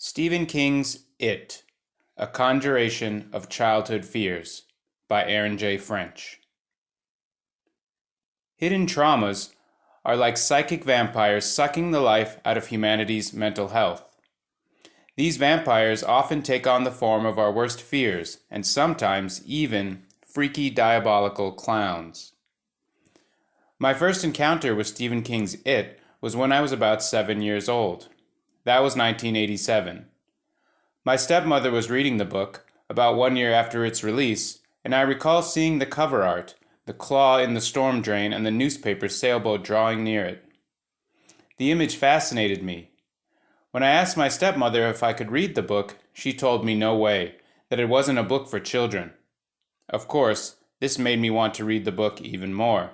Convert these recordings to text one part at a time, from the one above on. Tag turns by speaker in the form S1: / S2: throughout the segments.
S1: Stephen King's It, A Conjuration of Childhood Fears by Aaron J. French. Hidden traumas are like psychic vampires sucking the life out of humanity's mental health. These vampires often take on the form of our worst fears, and sometimes even freaky diabolical clowns. My first encounter with Stephen King's It was when I was about 7 years old. That was 1987. My stepmother was reading the book about 1 year after its release, and I recall seeing the cover art, the claw in the storm drain and the newspaper sailboat drawing near it. The image fascinated me. When I asked my stepmother if I could read the book, she told me no way, that it wasn't a book for children. Of course, this made me want to read the book even more.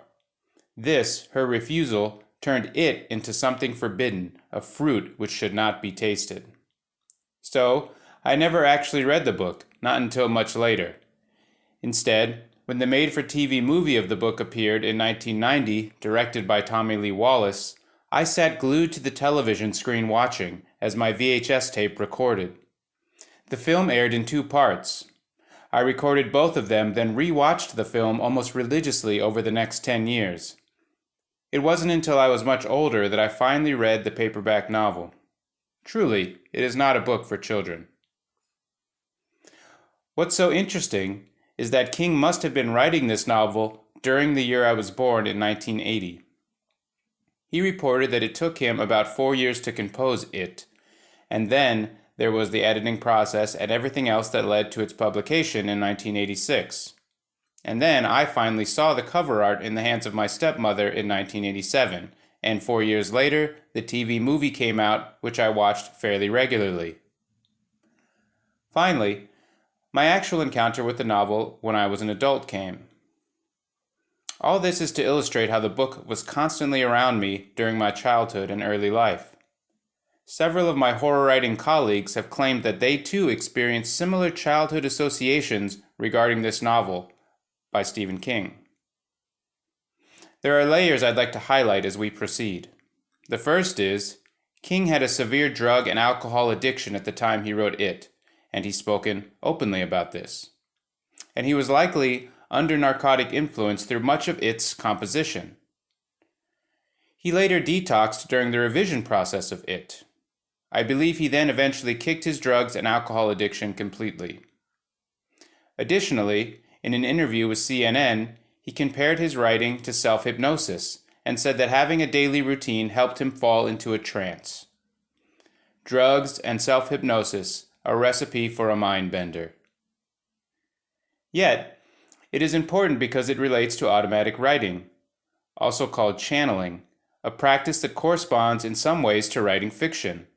S1: This, her refusal, turned it into something forbidden, a fruit which should not be tasted. So, I never actually read the book, not until much later. Instead, when the made-for-TV movie of the book appeared in 1990, directed by Tommy Lee Wallace, I sat glued to the television screen watching as my VHS tape recorded. The film aired in 2 parts. I recorded both of them, then re-watched the film almost religiously over the next 10 years. It wasn't until I was much older that I finally read the paperback novel. Truly, it is not a book for children. What's so interesting is that King must have been writing this novel during the year I was born in 1980. He reported that it took him about 4 years to compose it, and then there was the editing process and everything else that led to its publication in 1986. And then I finally saw the cover art in the hands of my stepmother in 1987, and 4 years later, the TV movie came out, which I watched fairly regularly. Finally, my actual encounter with the novel when I was an adult came. All this is to illustrate how the book was constantly around me during my childhood and early life. Several of my horror writing colleagues have claimed that they too experienced similar childhood associations regarding this novel by Stephen King. There are layers I'd like to highlight as we proceed. The first is, King had a severe drug and alcohol addiction at the time he wrote It, and he's spoken openly about this. And he was likely under narcotic influence through much of It's composition. He later detoxed during the revision process of It. I believe he then eventually kicked his drugs and alcohol addiction completely. Additionally, in an interview with CNN, he compared his writing to self-hypnosis and said that having a daily routine helped him fall into a trance. Drugs and self-hypnosis, a recipe for a mind bender. Yet, it is important because it relates to automatic writing, also called channeling, a practice that corresponds in some ways to writing fiction.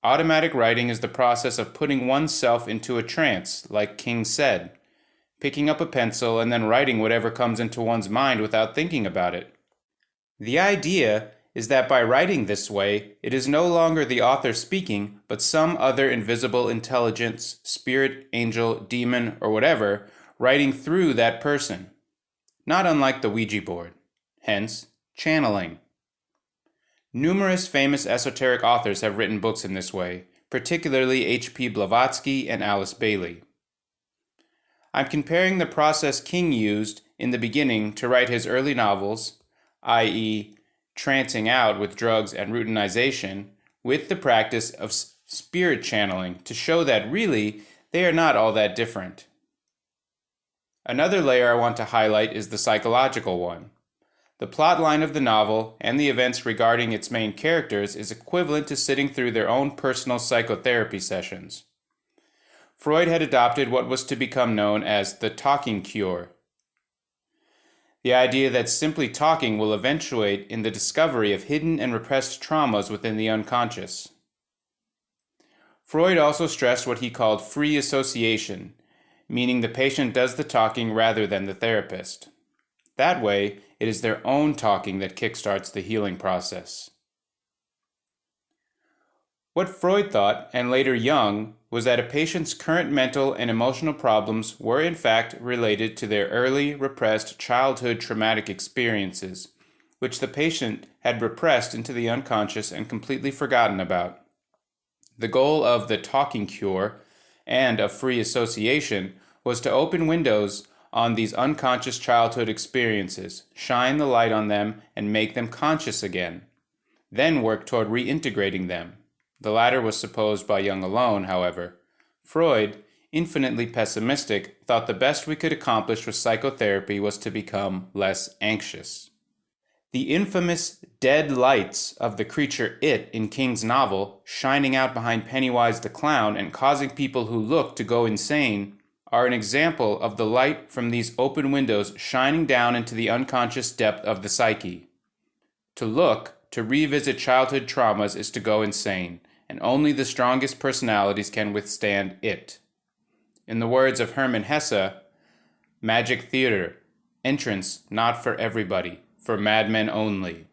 S1: Automatic writing is the process of putting oneself into a trance, like King said, picking up a pencil and then writing whatever comes into one's mind without thinking about it. The idea is that by writing this way, it is no longer the author speaking, but some other invisible intelligence, spirit, angel, demon, or whatever, writing through that person. Not unlike the Ouija board. Hence, channeling. Numerous famous esoteric authors have written books in this way, particularly H.P. Blavatsky and Alice Bailey. I'm comparing the process King used in the beginning to write his early novels, i.e., trancing out with drugs and routinization, with the practice of spirit channeling to show that really they are not all that different. Another layer I want to highlight is the psychological one. The plot line of the novel and the events regarding its main characters is equivalent to sitting through their own personal psychotherapy sessions. Freud had adopted what was to become known as the talking cure. The idea that simply talking will eventuate in the discovery of hidden and repressed traumas within the unconscious. Freud also stressed what he called free association, meaning the patient does the talking rather than the therapist. That way, it is their own talking that kickstarts the healing process. What Freud thought, and later Jung, was that a patient's current mental and emotional problems were in fact related to their early, repressed childhood traumatic experiences, which the patient had repressed into the unconscious and completely forgotten about. The goal of the talking cure and of free association was to open windows on these unconscious childhood experiences, shine the light on them, and make them conscious again, then work toward reintegrating them. The latter was supposed by Jung alone, however. Freud, infinitely pessimistic, thought the best we could accomplish with psychotherapy was to become less anxious. The infamous dead lights of the creature It in King's novel, shining out behind Pennywise the clown and causing people who look to go insane, are an example of the light from these open windows shining down into the unconscious depth of the psyche. To look, to revisit childhood traumas is to go insane, and only the strongest personalities can withstand it. In the words of Hermann Hesse, magic theater, entrance not for everybody, for madmen only.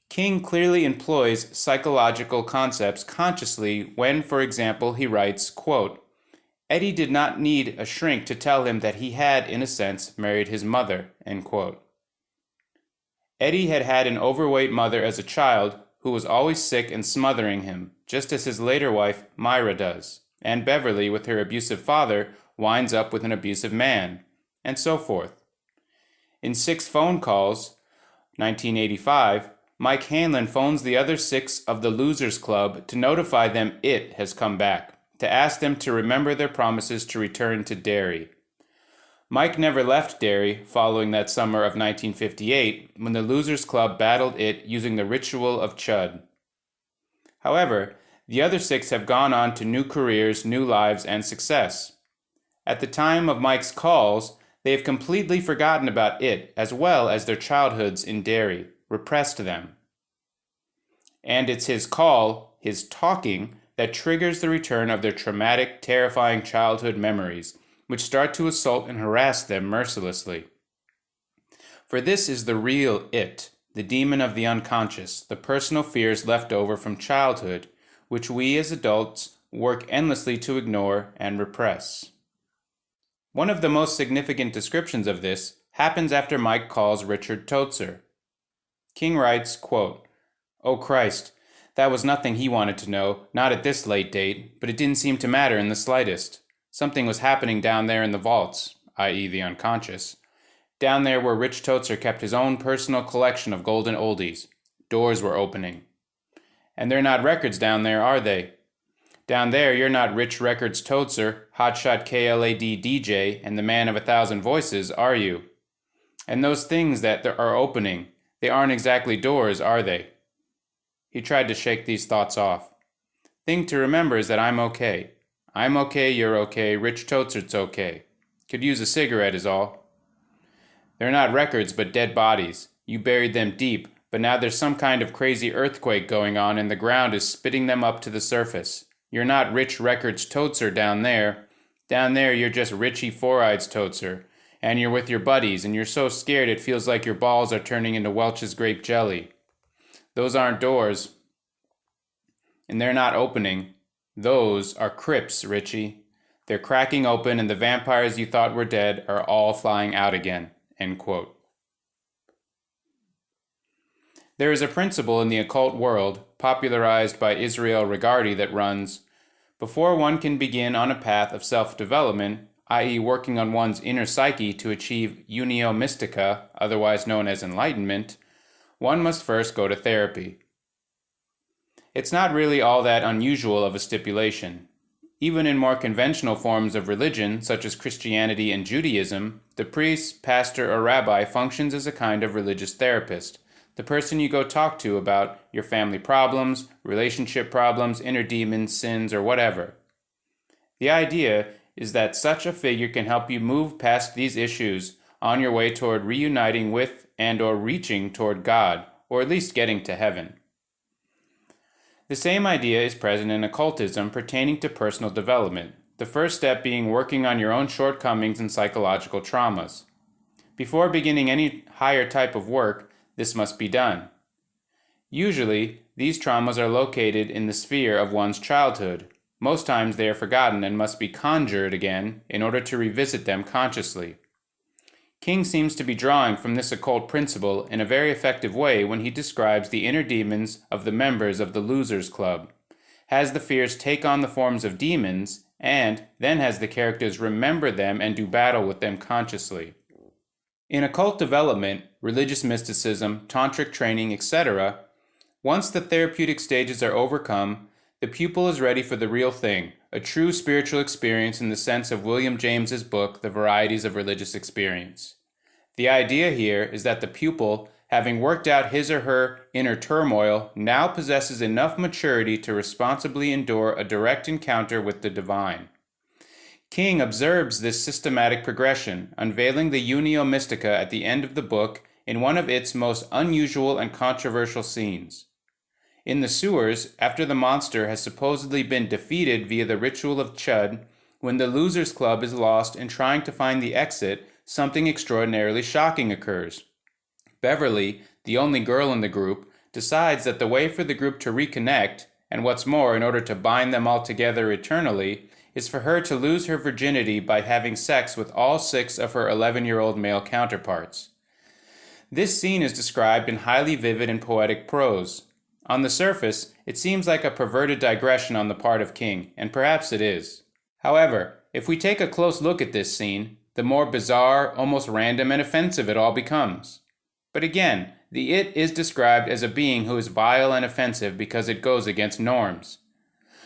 S1: King clearly employs psychological concepts consciously when, for example, he writes, quote, Eddie did not need a shrink to tell him that he had, in a sense, married his mother, end quote. Eddie had had an overweight mother as a child who was always sick and smothering him, just as his later wife, Myra, does, and Beverly, with her abusive father, winds up with an abusive man, and so forth. In 6 Phone Calls, 1985, Mike Hanlon phones the other 6 of the Losers Club to notify them It has come back, to ask them to remember their promises to return to Derry. Mike never left Derry following that summer of 1958 when the Losers Club battled It using the ritual of Chud. However, the other 6 have gone on to new careers, new lives, and success. At the time of Mike's calls, they have completely forgotten about It as well as their childhoods in Derry, repressed them. And it's his call, his talking, that triggers the return of their traumatic, terrifying childhood memories, which start to assault and harass them mercilessly. For this is the real It, the demon of the unconscious, the personal fears left over from childhood, which we as adults work endlessly to ignore and repress. One of the most significant descriptions of this happens after Mike calls Richard Tozer. King writes, quote, Oh Christ, that was nothing he wanted to know, not at this late date, but it didn't seem to matter in the slightest. Something was happening down there in the vaults, i.e. the unconscious. Down there where Rich Tozer kept his own personal collection of golden oldies. Doors were opening. And they're not records down there, are they? Down there, you're not Rich Records Tozer, hotshot KLAD DJ, and the man of 1,000 voices, are you? And those things that are opening, they aren't exactly doors, are they? He tried to shake these thoughts off. Thing to remember is that I'm okay. I'm okay, you're okay, Rich Tozer's okay. Could use a cigarette is all. They're not records, but dead bodies. You buried them deep, but now there's some kind of crazy earthquake going on and the ground is spitting them up to the surface. You're not Rich Records Tozer down there. Down there you're just Richie Four-Eyes Tozer. And you're with your buddies, and you're so scared it feels like your balls are turning into Welch's grape jelly. Those aren't doors. And they're not opening. Those are crypts, Richie. They're cracking open and the vampires you thought were dead are all flying out again. End quote. There is a principle in the occult world, popularized by Israel Regardie, that runs, before one can begin on a path of self-development, i.e. working on one's inner psyche to achieve unio mystica, otherwise known as enlightenment, one must first go to therapy. It's not really all that unusual of a stipulation. Even in more conventional forms of religion, such as Christianity and Judaism, the priest, pastor, or rabbi functions as a kind of religious therapist, the person you go talk to about your family problems, relationship problems, inner demons, sins, or whatever. The idea is that such a figure can help you move past these issues on your way toward reuniting with and/or reaching toward God, or at least getting to heaven. The same idea is present in occultism pertaining to personal development, the first step being working on your own shortcomings and psychological traumas. Before beginning any higher type of work, this must be done. Usually, these traumas are located in the sphere of one's childhood. Most times they are forgotten and must be conjured again in order to revisit them consciously. King seems to be drawing from this occult principle in a very effective way when he describes the inner demons of the members of the Losers Club, has the fears take on the forms of demons, and then has the characters remember them and do battle with them consciously. In occult development, religious mysticism, tantric training, etc., once the therapeutic stages are overcome, the pupil is ready for the real thing, a true spiritual experience in the sense of William James's book, The Varieties of Religious Experience. The idea here is that the pupil, having worked out his or her inner turmoil, now possesses enough maturity to responsibly endure a direct encounter with the divine. King observes this systematic progression, unveiling the Unio Mystica at the end of the book in one of its most unusual and controversial scenes. In the sewers, after the monster has supposedly been defeated via the ritual of Chud, when the Losers Club is lost in trying to find the exit, something extraordinarily shocking occurs. Beverly, the only girl in the group, decides that the way for the group to reconnect, and what's more, in order to bind them all together eternally, is for her to lose her virginity by having sex with all 6 of her 11-year-old male counterparts. This scene is described in highly vivid and poetic prose. On the surface, it seems like a perverted digression on the part of King, and perhaps it is. However, if we take a close look at this scene, the more bizarre, almost random and offensive it all becomes. But again, the it is described as a being who is vile and offensive because it goes against norms.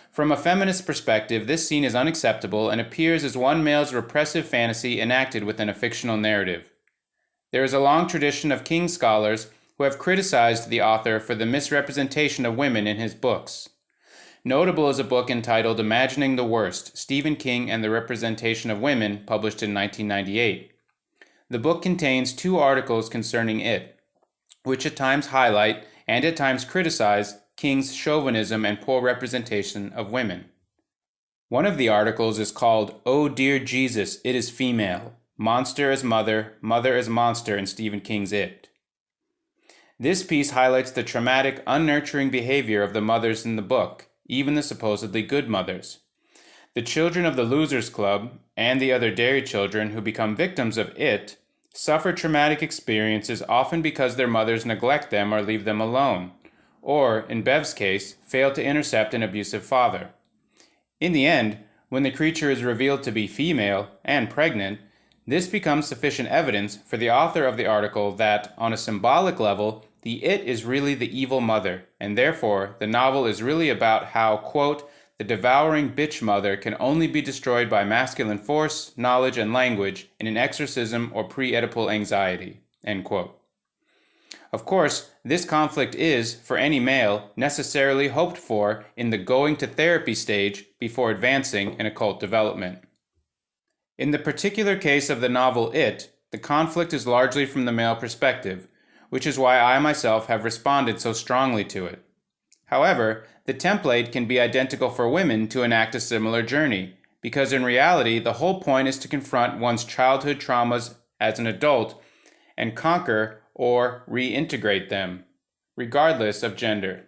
S1: From a feminist perspective, this scene is unacceptable and appears as one male's repressive fantasy enacted within a fictional narrative. There is a long tradition of King scholars who have criticized the author for the misrepresentation of women in his books. Notable is a book entitled Imagining the Worst, Stephen King and the Representation of Women, published in 1998. The book contains 2 articles concerning it, which at times highlight and at times criticize King's chauvinism and poor representation of women. One of the articles is called "Oh Dear Jesus, It is Female, Monster as Mother, Mother as Monster in Stephen King's It." This piece highlights the traumatic, unnurturing behavior of the mothers in the book, even the supposedly good mothers. The children of the Losers Club, and the other dairy children who become victims of it, suffer traumatic experiences often because their mothers neglect them or leave them alone, or, in Bev's case, fail to intercept an abusive father. In the end, when the creature is revealed to be female and pregnant, this becomes sufficient evidence for the author of the article that, on a symbolic level, the it is really the evil mother, and therefore the novel is really about how, quote, the devouring bitch mother can only be destroyed by masculine force, knowledge, and language in an exorcism or pre-Oedipal anxiety, end quote. Of course, this conflict is, for any male, necessarily hoped for in the going to therapy stage before advancing in occult development. In the particular case of the novel It, the conflict is largely from the male perspective, which is why I myself have responded so strongly to it. However, the template can be identical for women to enact a similar journey, because in reality the whole point is to confront one's childhood traumas as an adult and conquer or reintegrate them, regardless of gender.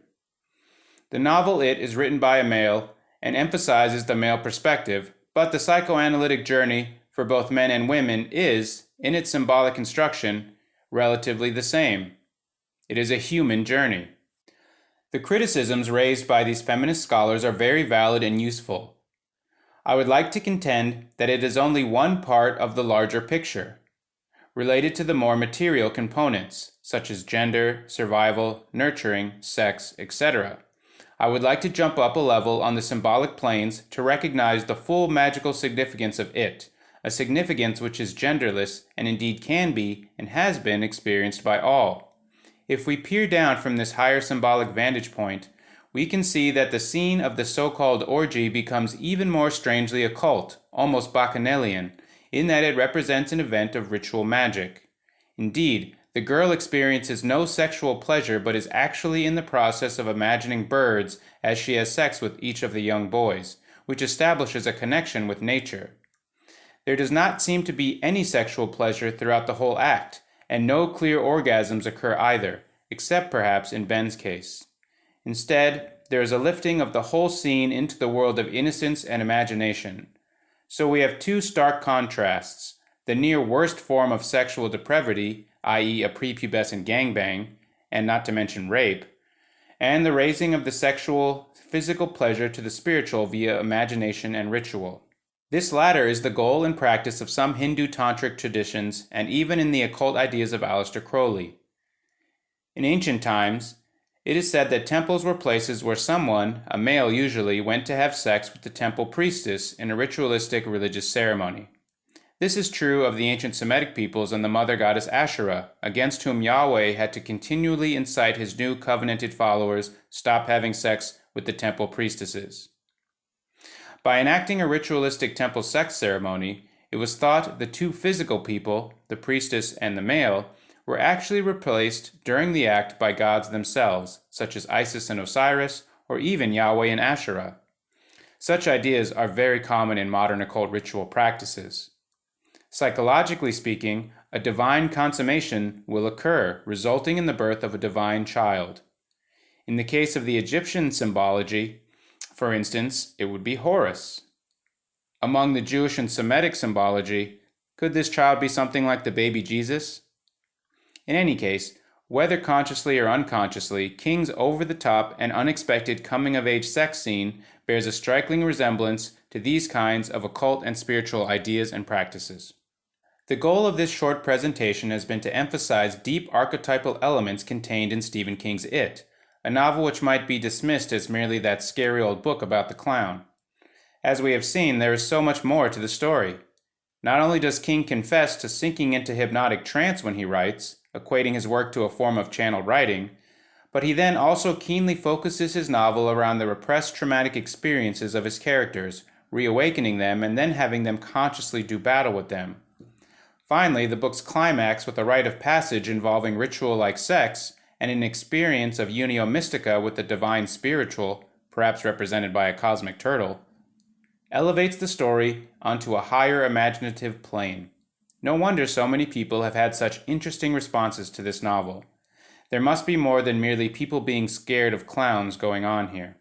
S1: The novel It is written by a male and emphasizes the male perspective, but the psychoanalytic journey for both men and women is, in its symbolic construction, relatively the same. It is a human journey. The criticisms raised by these feminist scholars are very valid and useful. I would like to contend that it is only one part of the larger picture, related to the more material components, such as gender, survival, nurturing, sex, etc. I would like to jump up a level on the symbolic planes to recognize the full magical significance of it, a significance which is genderless and indeed can be and has been experienced by all. If we peer down from this higher symbolic vantage point, we can see that the scene of the so-called orgy becomes even more strangely occult, almost bacchanalian, in that it represents an event of ritual magic. Indeed, the girl experiences no sexual pleasure but is actually in the process of imagining birds as she has sex with each of the young boys, which establishes a connection with nature. There does not seem to be any sexual pleasure throughout the whole act, and no clear orgasms occur either, except perhaps in Ben's case. Instead, there is a lifting of the whole scene into the world of innocence and imagination. So we have 2 stark contrasts, the near worst form of sexual depravity, i.e. a prepubescent gangbang, and not to mention rape, and the raising of the sexual, physical pleasure to the spiritual via imagination and ritual. This latter is the goal and practice of some Hindu tantric traditions and even in the occult ideas of Aleister Crowley. In ancient times, it is said that temples were places where someone, a male usually, went to have sex with the temple priestess in a ritualistic religious ceremony. This is true of the ancient Semitic peoples and the mother goddess Asherah, against whom Yahweh had to continually incite his new covenanted followers stop having sex with the temple priestesses. By enacting a ritualistic temple sex ceremony, it was thought the two physical people, the priestess and the male, were actually replaced during the act by gods themselves, such as Isis and Osiris, or even Yahweh and Asherah. Such ideas are very common in modern occult ritual practices. Psychologically speaking, a divine consummation will occur, resulting in the birth of a divine child. In the case of the Egyptian symbology, for instance, it would be Horus. Among the Jewish and Semitic symbology, could this child be something like the baby Jesus? In any case, whether consciously or unconsciously, King's over-the-top and unexpected coming-of-age sex scene bears a striking resemblance to these kinds of occult and spiritual ideas and practices. The goal of this short presentation has been to emphasize deep archetypal elements contained in Stephen King's It, a novel which might be dismissed as merely that scary old book about the clown. As we have seen, there is so much more to the story. Not only does King confess to sinking into hypnotic trance when he writes, equating his work to a form of channeled writing, but he then also keenly focuses his novel around the repressed traumatic experiences of his characters, reawakening them and then having them consciously do battle with them. Finally, the book's climax with a rite of passage involving ritual-like sex and an experience of unio mystica with the divine spiritual, perhaps represented by a cosmic turtle, elevates the story onto a higher imaginative plane. No wonder so many people have had such interesting responses to this novel. There must be more than merely people being scared of clowns going on here.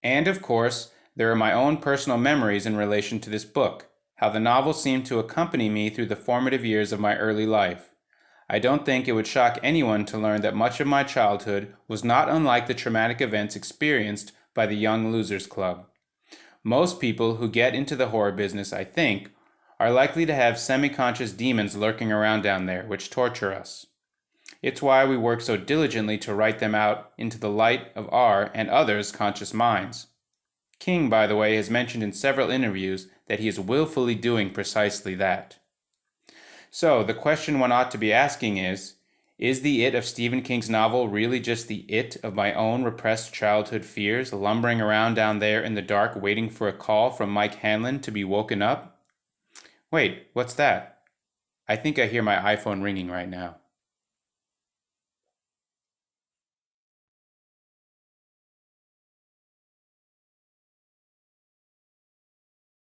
S1: And of course, there are my own personal memories in relation to this book, how the novel seemed to accompany me through the formative years of my early life. I don't think it would shock anyone to learn that much of my childhood was not unlike the traumatic events experienced by the Young Losers Club. Most people who get into the horror business, I think, are likely to have semi-conscious demons lurking around down there, which torture us. It's why we work so diligently to write them out into the light of our and others' conscious minds. King, by the way, has mentioned in several interviews that he is willfully doing precisely that. So, the question one ought to be asking is the it of Stephen King's novel really just the it of my own repressed childhood fears lumbering around down there in the dark waiting for a call from Mike Hanlon to be woken up? Wait, what's that? I think I hear my iPhone ringing right now.